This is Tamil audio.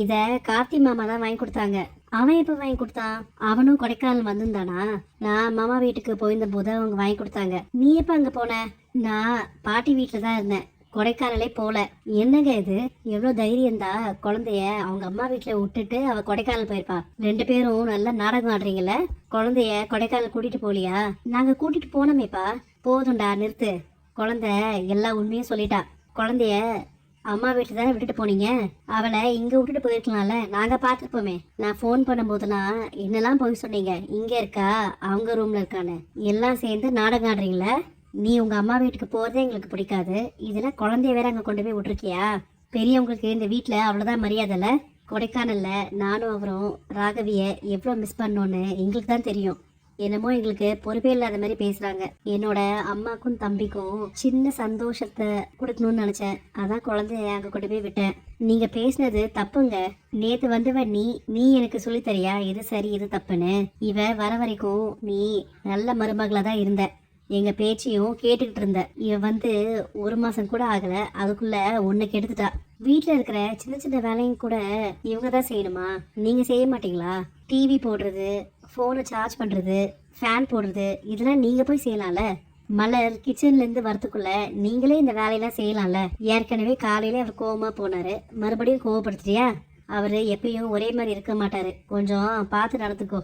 இத கார்த்தி மாமா தான் வாங்கி கொடுத்தாங்க. அவன் எப்ப வாங்கி கொடுத்தான்? அவனும் கொடைக்கானல் வந்திருந்தானா? நான் மாமா வீட்டுக்கு போயிருந்த போது அவங்க வாங்கி கொடுத்தாங்க. நீ எப்ப அங்க போன? நான் பாட்டி வீட்டுல தான் இருந்தேன், கொடைக்கானலே போல. என்னங்க இது, எவ்வளவு தைரியம் தான் குழந்தைய அவங்க அம்மா வீட்டுல விட்டுட்டு அவ கொடைக்கானல் போயிருப்பா. 2 பேரும் நல்லா நாடகம் ஆடுறீங்கல்ல. குழந்தைய கொடைக்கானல் கூட்டிட்டு போலியா? நாங்க கூட்டிட்டு போனோமேப்பா. போதும்டா, நிறுத்து. குழந்தை எல்லா உண்மையும் சொல்லிட்டா. குழந்தைய அம்மா வீட்டுல தானே விட்டுட்டு போனீங்க, அவளை இங்க விட்டுட்டு போயிருக்கலாம்ல, நாங்க பாத்துருப்போமே. நான் ஃபோன் பண்ணும்போதெல்லாம் என்னெல்லாம் போய் சொன்னீங்க, இங்க இருக்கா அவங்க ரூம்ல இருக்கான்னு. எல்லாம் சேர்ந்து நாடகம் ஆடுறீங்களே. நீ உங்க அம்மா வீட்டுக்கு போறதே எங்களுக்கு பிடிக்காது, இதுல குழந்தைய வேற அங்க கொண்டு போய் விட்டுருக்கியா? பெரியவங்களுக்கு இந்த வீட்டுல அவ்வளவுதான் மரியாதைல. கொடைக்கானல்ல நானும் அவரும் ராகவிய எவ்வளவு மிஸ் பண்ணோன்னு எங்களுக்கு தான் தெரியும். என்னமோ எங்களுக்கு பொறுப்பே இல்லாத மாதிரி பேசுறாங்க. என்னோட அம்மாக்கும் தம்பிக்கும் சின்ன சந்தோஷத்தை கொடுக்கணும்னு நினைச்சேன், அதான் குழந்தைய அங்க கொண்டு போய் விட்டேன். நீங்க பேசினது தப்புங்க. நேத்து வந்தவ நீ எனக்கு சொல்லி தரியா இது சரி இது தப்புன்னு? இவ வர வரைக்கும் நீ நல்ல மருமகளா தான் இருந்த, எங்க பேச்சையும் கேட்டுக்கிட்டு இருந்த. இவ வந்து 1 மாசம் கூட ஆகல, அதுக்குள்ள ஒண்ணு கெடுத்துட்டா. வீட்டுல இருக்கிற சின்ன சின்ன வேலையும் கூட இவங்க தான் செய்யணுமா? நீங்க செய்ய மாட்டீங்களா? டிவி போடுறது, ஃபோனை சார்ஜ் பண்ணுறது, ஃபேன் போடுறது, இதெல்லாம் நீங்கள் போய் செய்யலாம்ல. மலர் கிச்சன்லேருந்து வரத்துக்குள்ள நீங்களே இந்த வேலையெல்லாம் செய்யலாம்ல. ஏற்கனவே காலையில அவர் கோவமாக போனார், மறுபடியும் கோவப்படுத்துறியா? அவர் எப்பயும் ஒரே மாதிரி இருக்க மாட்டார், கொஞ்சம் பார்த்து நடந்துக்கோ.